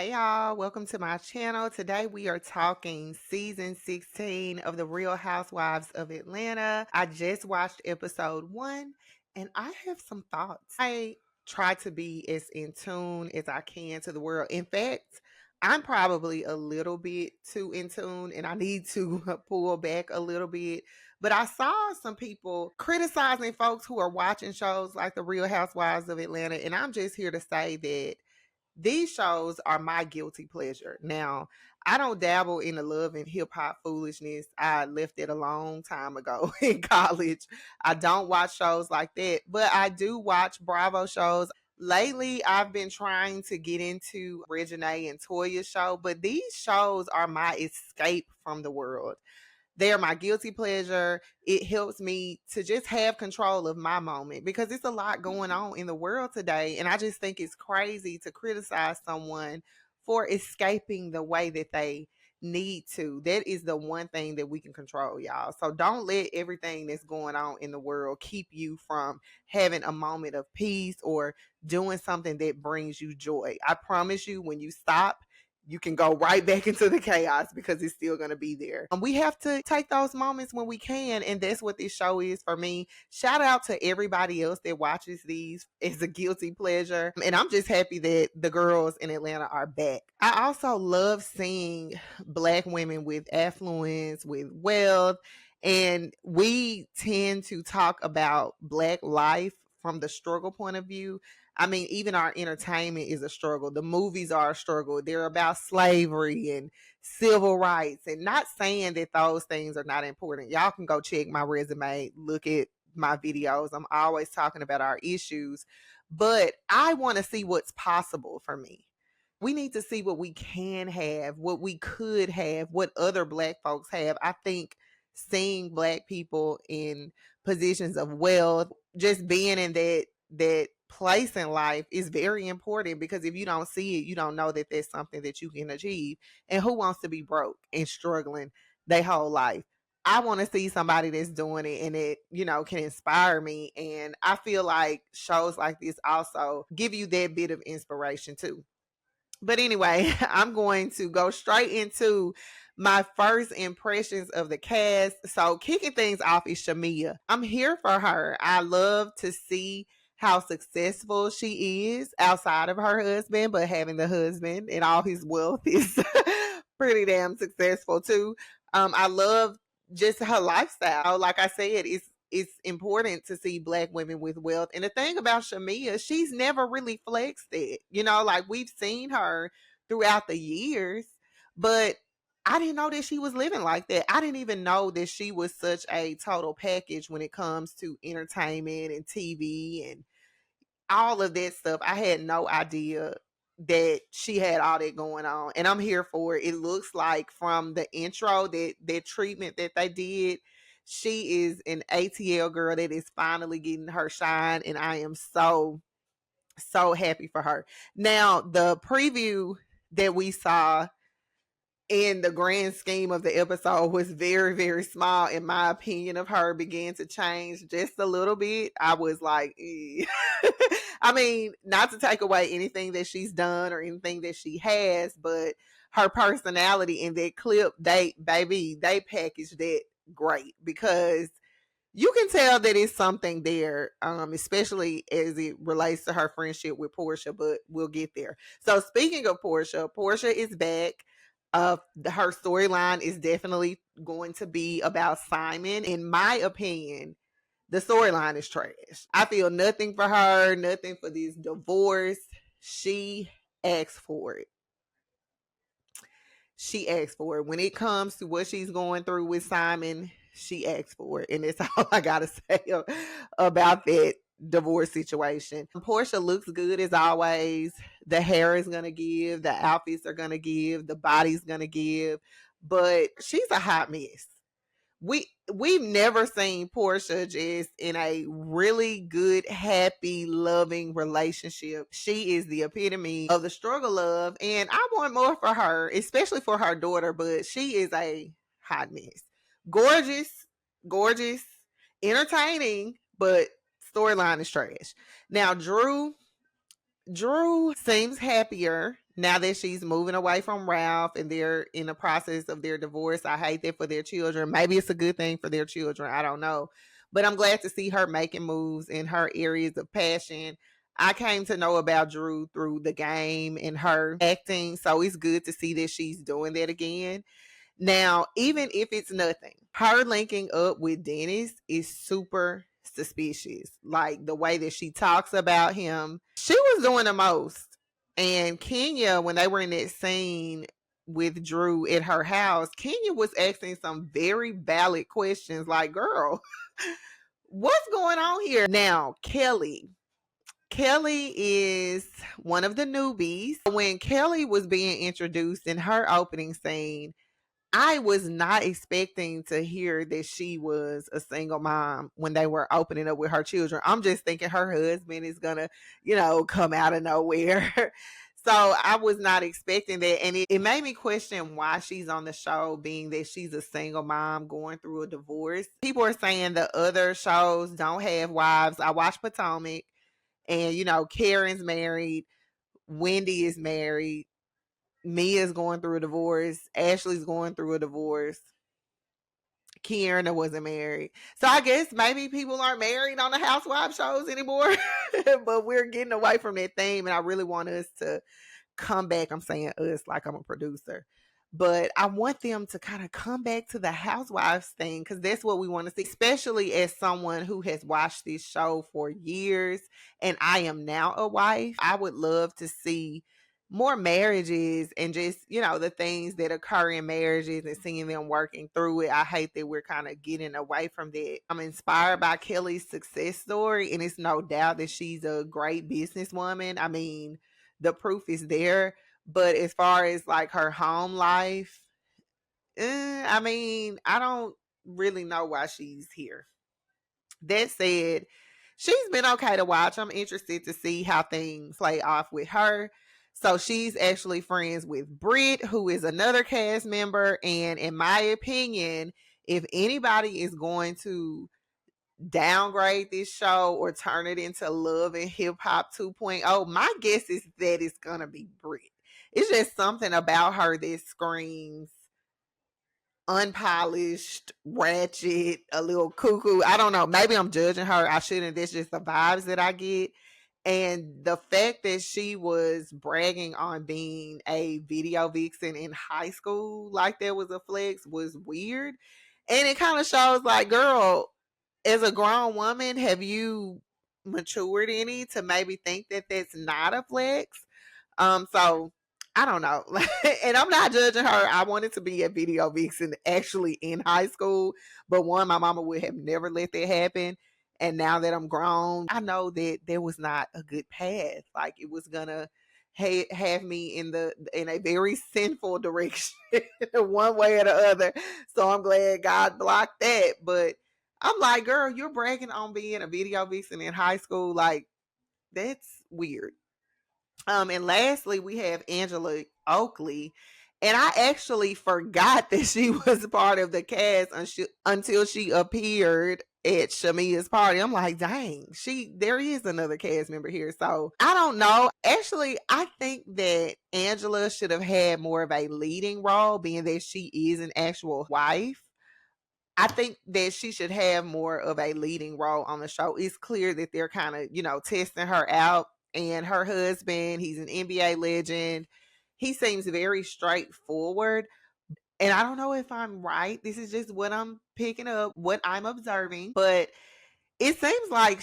Hey y'all, welcome to my channel. Today we are talking season 16 of The Real Housewives of Atlanta. I just watched episode 1 and I have some thoughts. I try to be as in tune as I can to the world. In fact, I'm probably a little bit too in tune and I need to pull back a little bit. But I saw some people criticizing folks who are watching shows like The Real Housewives of Atlanta. And I'm just here to say that these shows are my guilty pleasure. Now, I don't dabble in the love and hip hop foolishness. I left it a long time ago in college. I don't watch shows like that, but I do watch Bravo shows. Lately, I've been trying to get into Reginae and Toya's show, but these shows are my escape from the world. They're my guilty pleasure. It helps me to just have control of my moment because it's a lot going on in the world today. And I just think it's crazy to criticize someone for escaping the way that they need to. That is the one thing that we can control, y'all. So don't let everything that's going on in the world keep you from having a moment of peace or doing something that brings you joy. I promise you, when you stop, you can go right back into the chaos because it's still going to be there. We have to take those moments when we can, and that's what this show is for me. Shout out to everybody else that watches these as a guilty pleasure, and I'm just happy that the girls in Atlanta are back. I also love seeing Black women with affluence, with wealth, and we tend to talk about Black life from the struggle point of view. I mean, even our entertainment is a struggle. The movies are a struggle. They're about slavery and civil rights. And not saying that those things are not important. Y'all can go check my resume, look at my videos. I'm always talking about our issues. But I want to see what's possible for me. We need to see what we can have, what we could have, what other Black folks have. I think seeing Black people in positions of wealth, just being in that place in life is very important because if you don't see it, you don't know that there's something that you can achieve. And who wants to be broke and struggling their whole life? I want to see somebody that's doing it and it, can inspire me. And I feel like shows like this also give you that bit of inspiration too. But anyway, I'm going to go straight into my first impressions of the cast. So kicking things off is Shamia. I'm here for her. I love to see how successful she is outside of her husband, but having the husband and all his wealth is pretty damn successful too. I love just her lifestyle. Like I said, it's important to see Black women with wealth. And the thing about Shamia, she's never really flexed it. Like we've seen her throughout the years, but I didn't know that she was living like that. I didn't even know that she was such a total package when it comes to entertainment and TV and all of that stuff. I had no idea that she had all that going on, and I'm here for it. It looks like from the intro that treatment that they did, she is an ATL girl that is finally getting her shine, and I am so happy for her. Now, the preview that we saw in the grand scheme of the episode was very, very small. In my opinion of her began to change just a little bit. I was like, eh. I mean, not to take away anything that she's done or anything that she has, but her personality in that clip, they packaged that great because you can tell that it's something there, especially as it relates to her friendship with Portia, but we'll get there. So speaking of Portia is back. Her storyline is definitely going to be about Simon. In my opinion, the storyline is trash. I feel nothing for her, nothing for this divorce. She asked for it. She asked for it. When it comes to what she's going through with Simon, she asked for it. And that's all I got to say about that divorce situation. Portia looks good as always. The hair is going to give, the outfits are going to give, the body's going to give, but she's a hot mess. We've never seen Portia just in a really good, happy, loving relationship. She is the epitome of the struggle of, and I want more for her, especially for her daughter, but she is a hot mess. Gorgeous, gorgeous, entertaining, but storyline is trash. Now, Drew seems happier now that she's moving away from Ralph and they're in the process of their divorce. I hate that for their children. Maybe it's a good thing for their children. I don't know. But I'm glad to see her making moves in her areas of passion. I came to know about Drew through the game and her acting. So it's good to see that she's doing that again. Now, even if it's nothing, her linking up with Dennis is super suspicious. Like the way that she talks about him, she was doing the most. And Kenya, when they were in that scene with Drew at her house, Kenya was asking some very valid questions like, girl, what's going on here? Now, Kelly is one of the newbies. When Kelly was being introduced in her opening scene, I was not expecting to hear that she was a single mom when they were opening up with her children. I'm just thinking her husband is gonna, come out of nowhere. So I was not expecting that. And it made me question why she's on the show, being that she's a single mom going through a divorce. People are saying the other shows don't have wives. I watched Potomac, and Karen's married, Wendy is married, Mia's going through a divorce, Ashley's going through a divorce, Kierna wasn't married. So I guess maybe people aren't married on the housewife shows anymore. But we're getting away from that theme, and I really want us to come back. I'm saying us like I'm a producer. But I want them to kind of come back to the housewives thing, because that's what we want to see, especially as someone who has watched this show for years and I am now a wife. I would love to see more marriages and just, the things that occur in marriages and seeing them working through it. I hate that we're kind of getting away from that. I'm inspired by Kelly's success story, and it's no doubt that she's a great businesswoman. I mean, the proof is there. But as far as like her home life, I mean, I don't really know why she's here. That said, she's been okay to watch. I'm interested to see how things play off with her. So she's actually friends with Britt, who is another cast member. And in my opinion, if anybody is going to downgrade this show or turn it into Love and Hip Hop 2.0, my guess is that it's gonna be Britt. It's just something about her that screams unpolished, ratchet, a little cuckoo. I don't know. Maybe I'm judging her. I shouldn't. That's just the vibes that I get. And the fact that she was bragging on being a video vixen in high school, like that was a flex, was weird. And it kind of shows like, girl, as a grown woman, have you matured any to maybe think that that's not a flex? So I don't know. And I'm not judging her. I wanted to be a video vixen actually in high school, but one, my mama would have never let that happen. And now that I'm grown, I know that there was not a good path. Like it was gonna have me in a very sinful direction, one way or the other. So I'm glad God blocked that. But I'm like, girl, you're bragging on being a video vixen in high school. Like that's weird. And lastly, we have Angela Oakley. And I actually forgot that she was part of the cast until she appeared at Shamia's party. I'm like, dang, there is another cast member here. So I don't know. Actually, I think that Angela should have had more of a leading role, being that she is an actual wife. I think that she should have more of a leading role on the show. It's clear that they're kind of, testing her out. And her husband, he's an NBA legend. He seems very straightforward. And I don't know if I'm right. This is just what I'm picking up, what I'm observing. But it seems like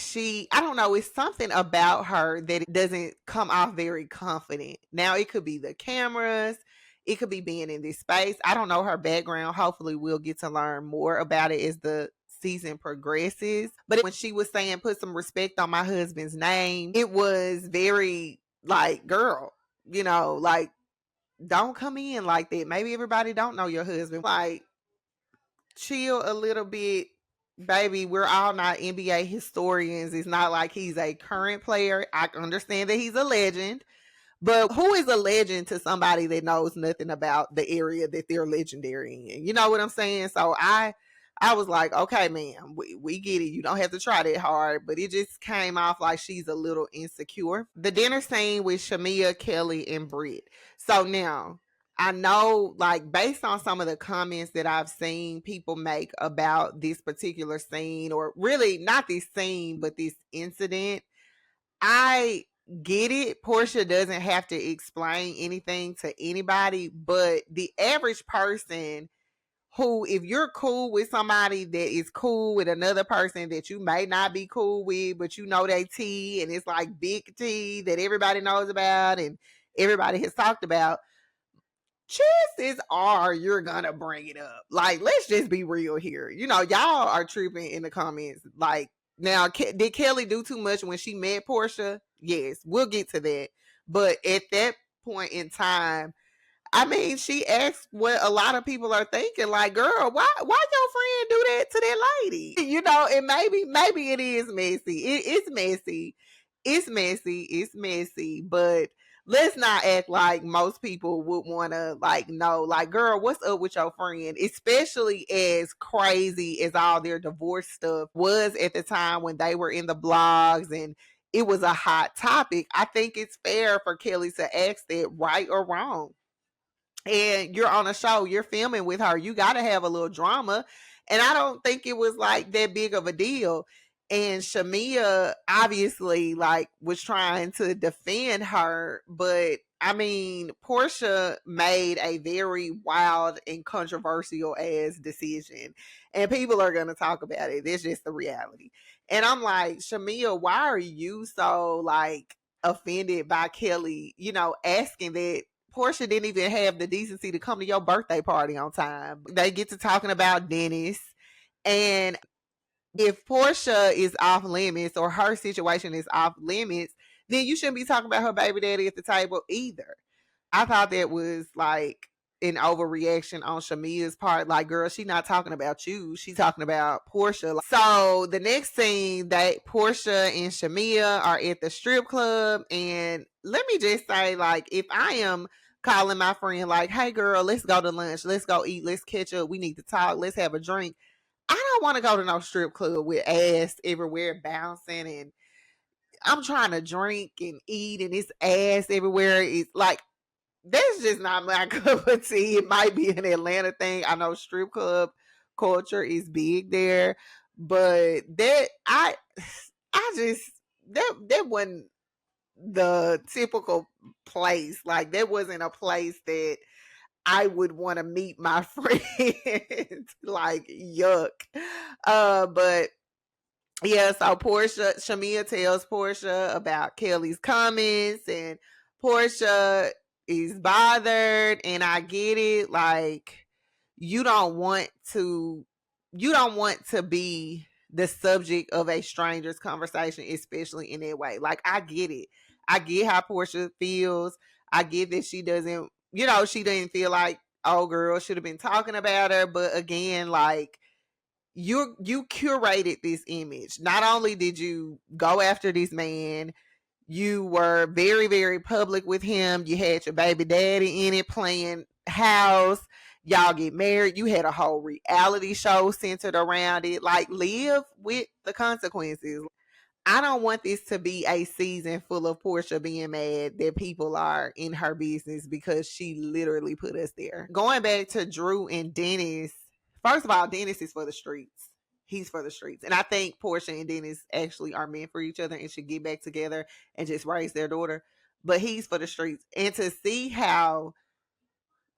I don't know, it's something about her that it doesn't come off very confident. Now, it could be the cameras, it could be being in this space. I don't know her background. Hopefully, we'll get to learn more about it as the season progresses. But when she was saying, put some respect on my husband's name, it was very like, girl, like, don't come in like that. Maybe everybody don't know your husband. Like, chill a little bit, baby. We're all not NBA historians. It's not like he's a current player. I understand that he's a legend, but who is a legend to somebody that knows nothing about the area that they're legendary in? You know what I'm saying? So I I was like, okay, man, we get it. You don't have to try that hard. But it just came off like she's a little insecure. The dinner scene with Shamia, Kelly, and Britt. So now, I know, like, based on some of the comments that I've seen people make about this particular scene, or really not this scene, but this incident, I get it. Portia doesn't have to explain anything to anybody, but the average person who, if you're cool with somebody that is cool with another person that you may not be cool with, but you know they tea and it's like big tea that everybody knows about and everybody has talked about, chances are you're gonna bring it up. Like, let's just be real here. You know, y'all are tripping in the comments. Like, now, did Kelly do too much when she met Portia? Yes, we'll get to that. But at that point in time, I mean, she asked what a lot of people are thinking, like, girl, why your friend do that to that lady? You know, and maybe it is messy. It's messy. It's messy. It's messy. But let's not act like most people would want to, like, know, like, girl, what's up with your friend? Especially as crazy as all their divorce stuff was at the time when they were in the blogs and it was a hot topic. I think it's fair for Kelly to ask that, right or wrong. And you're on a show, you're filming with her, you got to have a little drama. And I don't think it was like that big of a deal. And Shamia obviously like was trying to defend her, but I mean, Portia made a very wild and controversial ass decision, and people are going to talk about it. It's just the reality. And I'm like, Shamia, why are you so like offended by Kelly, you know, asking that? Portia didn't even have the decency to come to your birthday party on time. They get to talking about Dennis. And if Portia is off limits or her situation is off limits, then you shouldn't be talking about her baby daddy at the table either. I thought that was like an overreaction on Shamia's part. Like, girl, she's not talking about you. She's talking about Portia. So the next scene, that Portia and Shamia are at the strip club. And let me just say, like, if I am calling my friend like, hey girl, let's go to lunch, let's go eat, let's catch up, we need to talk, let's have a drink, I don't want to go to no strip club with ass everywhere bouncing and I'm trying to drink and eat and it's ass everywhere. It's like, that's just not my cup of tea. It might be an Atlanta thing. I know strip club culture is big there, but I just that wasn't the typical place. Like, that wasn't a place that I would want to meet my friends. Like, yuck. But yeah, so Shamia tells Portia about Kelly's comments, and Portia is bothered, and I get it. Like, you don't want to, you don't want to be the subject of a stranger's conversation, especially in that way. Like, I get it. I get how Portia feels. I get that she doesn't, you know, she didn't feel like, oh, girl should have been talking about her. But again, like, you curated this image. Not only did you go after this man, you were very, very public with him. You had your baby daddy in it playing house. Y'all get married. You had a whole reality show centered around it. Like, live with the consequences. I don't want this to be a season full of Portia being mad that people are in her business because she literally put us there. Going back to Drew and Dennis, first of all, Dennis is for the streets. He's for the streets. And I think Portia and Dennis actually are meant for each other and should get back together and just raise their daughter. But he's for the streets. And to see how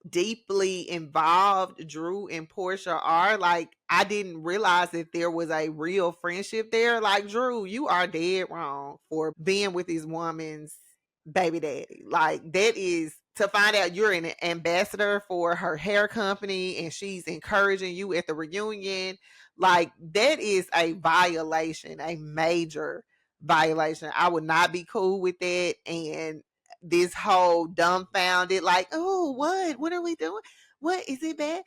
deeply involved Drew and Portia are, like, I didn't realize that there was a real friendship there. Like, Drew, you are dead wrong for being with this woman's baby daddy. Like, that is, to find out you're an ambassador for her hair company and she's encouraging you at the reunion, like, that is a violation, a major violation. I would not be cool with that. And this whole dumbfounded, like, oh, what are we doing? What is it bad?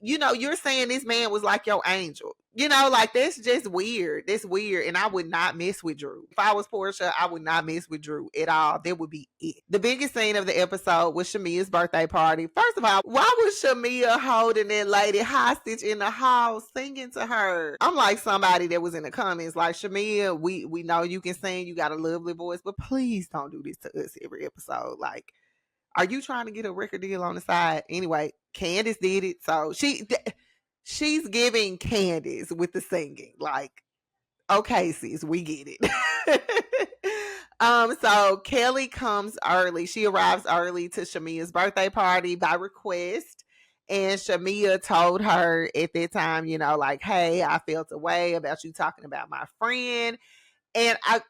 You're saying this man was like your angel. Like that's just weird. That's weird. And I would not mess with Drew. If I was Portia, I would not mess with Drew at all. That would be it. The biggest scene of the episode was Shamia's birthday party. First of all, why was Shamia holding that lady hostage in the house, singing to her? I'm like somebody that was in the comments, like, Shamia, we know you can sing, you got a lovely voice, but please don't do this to us every episode. Like, are you trying to get a record deal on the side? Anyway, Candace did it. So she's giving Candace with the singing. Like, okay, sis, we get it. So Kelly comes early. She arrives early to Shamia's birthday party by request. And Shamia told her at that time, like, hey, I felt a way about you talking about my friend. And I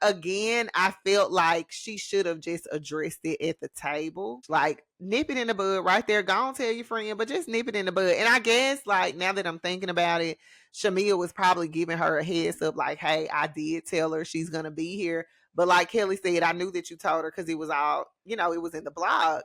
felt like she should have just addressed it at the table. Like, nip it in the bud right there. Go on, tell your friend, but just nip it in the bud. And I guess, like, now that I'm thinking about it, Shamia was probably giving her a heads up, like, hey, I did tell her she's going to be here. But like Kelly said, I knew that you told her because it was all, it was in the blogs.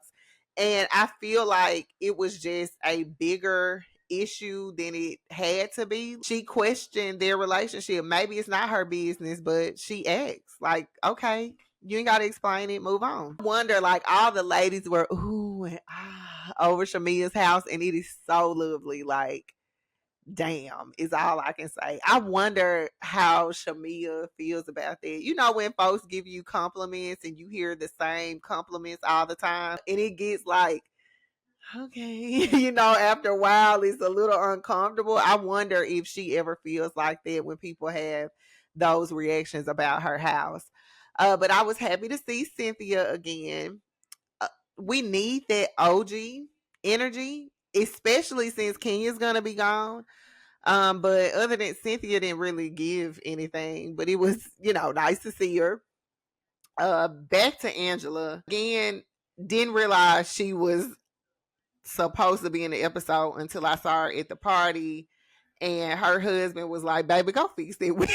And I feel like it was just a bigger issue than it had to be. She questioned their relationship. Maybe it's not her business, but she asked, like, okay, you ain't got to explain it, move on. I wonder, like, all the ladies were ooh and ah over Shamia's house, and it is so lovely. Like, damn, is all I can say. I wonder how Shamia feels about that. When folks give you compliments and you hear the same compliments all the time, and it gets like, okay, after a while it's a little uncomfortable. I wonder if she ever feels like that when people have those reactions about her house. But I was happy to see Cynthia again. We need that OG energy, especially since Kenya's gonna be gone. But other than Cynthia didn't really give anything, but it was, nice to see her. Back to Angela. Again, didn't realize she was supposed to be in the episode until I saw her at the party, and her husband was like, baby, go fix it.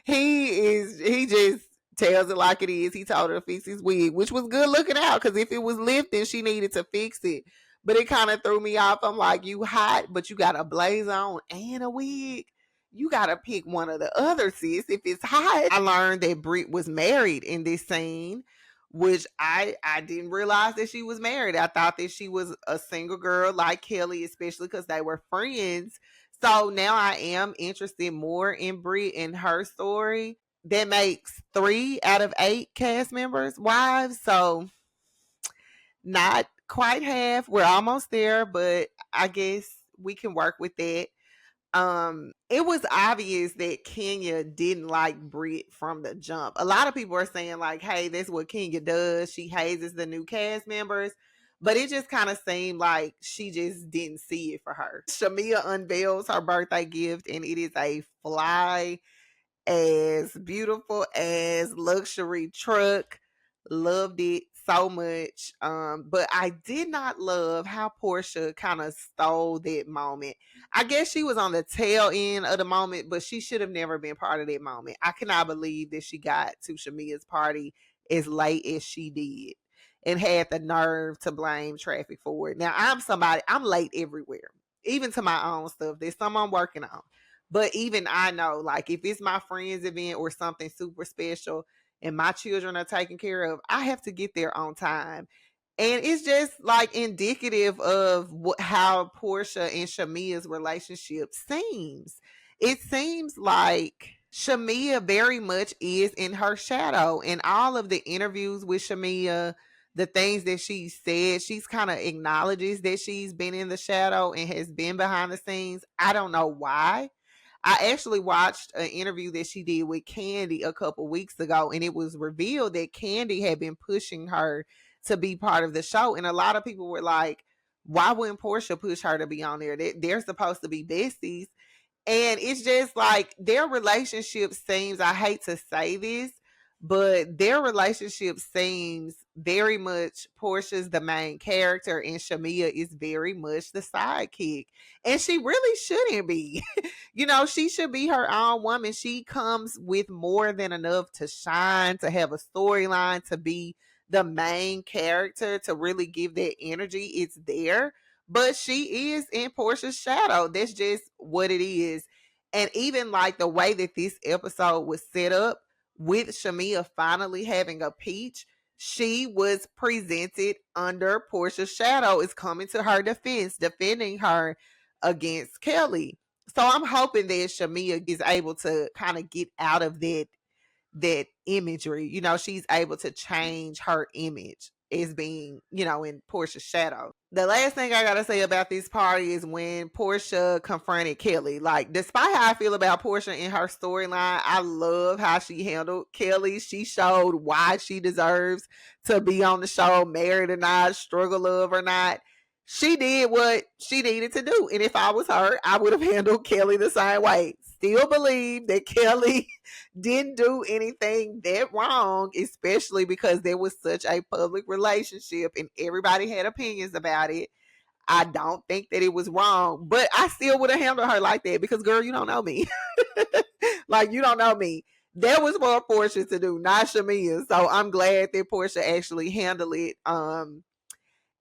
He just tells it like it is. He told her to fix his wig, which was good looking out, because if it was lifting, she needed to fix it. But it kind of threw me off. I'm like, you hot, but you got a blazer on and a wig. You got to pick one of the other, sis, if it's hot. I learned that Britt was married in this scene, which I didn't realize that she was married. I thought that she was a single girl like Kelly, especially because they were friends. So now I am interested more in Britt and her story. That makes 3 out of 8 cast members wives. So not quite half. We're almost there, but I guess we can work with that. It was obvious that Kenya didn't like Britt from the jump. A lot of people are saying, like, hey, that's what Kenya does. She hazes the new cast members. But it just kind of seemed like she just didn't see it for her. Shamia unveils her birthday gift, and it is a fly as beautiful as luxury truck. Loved it so much. But I did not love how Portia kind of stole that moment. I guess she was on the tail end of the moment, but she should have never been part of that moment. I cannot believe that she got to Shamia's party as late as she did and had the nerve to blame traffic for it. Now, I'm late everywhere, even to my own stuff. There's some I'm working on. But even I know, like, if it's my friend's event or something super special and my children are taken care of, I have to get there on time. And it's just like indicative of how Portia and Shamia's relationship seems. It seems like Shamia very much is in her shadow. In all of the interviews with Shamia, the things that she said, she's kind of acknowledges that she's been in the shadow and has been behind the scenes. I don't know why. I actually watched an interview that she did with Candy a couple weeks ago, and it was revealed that Candy had been pushing her to be part of the show. And a lot of people were like, why wouldn't Portia push her to be on there? They're supposed to be besties. And it's just like their relationship seems, I hate to say this, but their relationship seems very much Portia's the main character and Shamia is very much the sidekick. And she really shouldn't be. She should be her own woman. She comes with more than enough to shine, to have a storyline, to be the main character to really give that energy. It's there, but she is in Portia's shadow. That's just what it is. And even like the way that this episode was set up with Shamea finally having a peach, she was presented under Portia's shadow, is coming to her defense, defending her against Kelly. So I'm hoping that Shamea is able to kind of get out of that imagery. You know, she's able to change her image as being, you know, in Portia's shadow. The last thing I gotta say about this party is when Portia confronted Kelly. Like, despite how I feel about Portia in her storyline, I love how she handled Kelly. She showed why she deserves to be on the show, married or not, struggle love or not. She did what she needed to do. And if I was her, I would have handled Kelly the same way. Still believe that Kelly didn't do anything that wrong, especially because there was such a public relationship and everybody had opinions about it. I don't think that it was wrong, but I still would have handled her like that because, girl, you don't know me. Like, you don't know me. That was for Portia to do, not Shamea. So I'm glad that Portia actually handled it.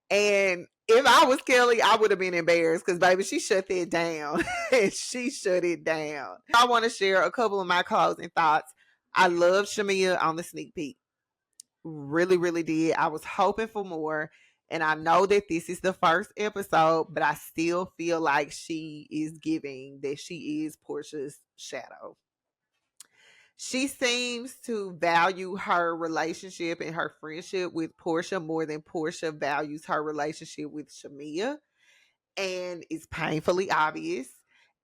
And if I was Kelly, I would have been embarrassed because, baby, she shut that down. She shut it down. I want to share a couple of my closing thoughts. I love Shamea on the sneak peek. Really, really did. I was hoping for more. And I know that this is the first episode, but I still feel like she is giving that she is Portia's shadow. She seems to value her relationship and her friendship with Portia more than Portia values her relationship with Shamea, and it's painfully obvious.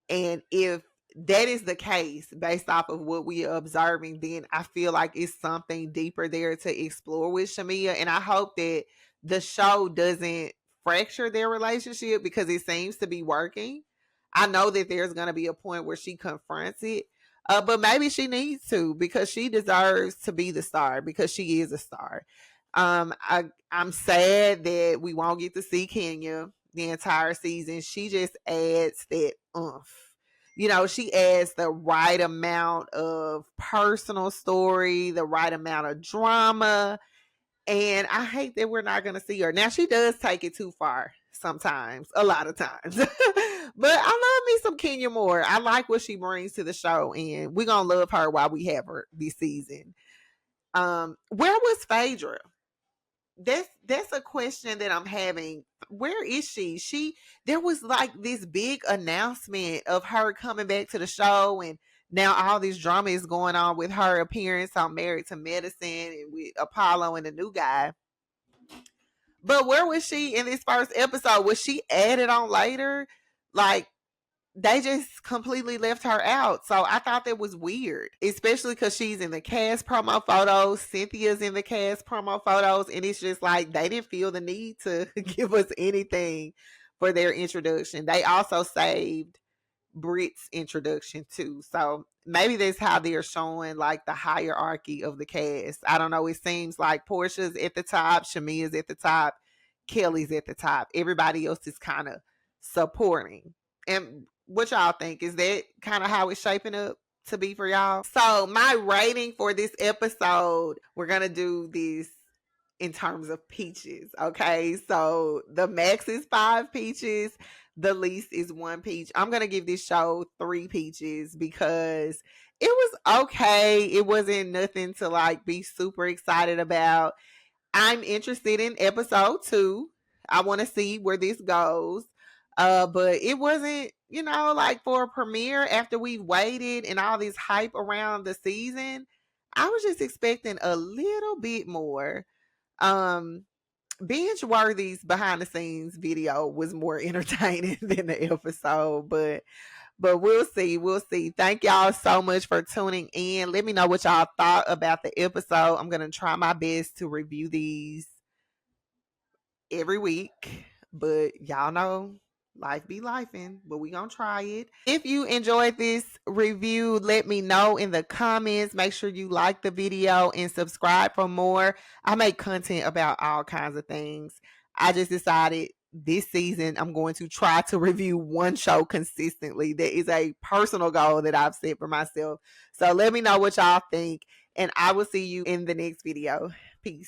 And if that is the case, based off of what we are observing, then I feel like it's something deeper there to explore with Shamea. And I hope that the show doesn't fracture their relationship because it seems to be working. I know that there's going to be a point where she confronts it, but maybe she needs to because she deserves to be the star because she is a star. I'm sad that we won't get to see Kenya the entire season. She just adds that oomph. You know, she adds the right amount of personal story, the right amount of drama. And I hate that we're not going to see her. Now, she does take it too far sometimes, a lot of times. But I love me some Kenya Moore. I like what she brings to the show, and we're going to love her while we have her this season. Where was Phaedra? That's a question that I'm having. Where is she? There was like this big announcement of her coming back to the show, and now all this drama is going on with her appearance on Married to Medicine and with Apollo and the new guy. But where was she in this first episode? Was she added on later? Like, they just completely left her out. So I thought that was weird, especially because she's in the cast promo photos. Cynthia's in the cast promo photos. And it's just like they didn't feel the need to give us anything for their introduction. They also saved Britt's introduction too. So maybe that's how they're showing like the hierarchy of the cast. I don't know. It seems like Portia's at the top, Shamea's at the top, Kelly's at the top. Everybody else is kind of supporting. And what y'all think? Is that kind of how it's shaping up to be for y'all? So my rating for this episode, we're gonna do this in terms of peaches. Okay, so the max is 5 peaches, the least is 1 peach. I'm gonna give this show 3 peaches because it was okay. It wasn't nothing to like be super excited about. I'm interested in episode 2. I want to see where this goes. But it wasn't, you know, like for a premiere after we waited and all this hype around the season. I was just expecting a little bit more. Binge Worthy's behind the scenes video was more entertaining than the episode, but we'll see. We'll see. Thank y'all so much for tuning in. Let me know what y'all thought about the episode. I'm gonna try my best to review these every week, but y'all know life be lifing, but we gonna try it. If you enjoyed this review, let me know in the comments. Make sure you like the video and subscribe for more. I make content about all kinds of things. I just decided this season I'm going to try to review one show consistently. That is a personal goal that I've set for myself. So let me know what y'all think, and I will see you in the next video. Peace.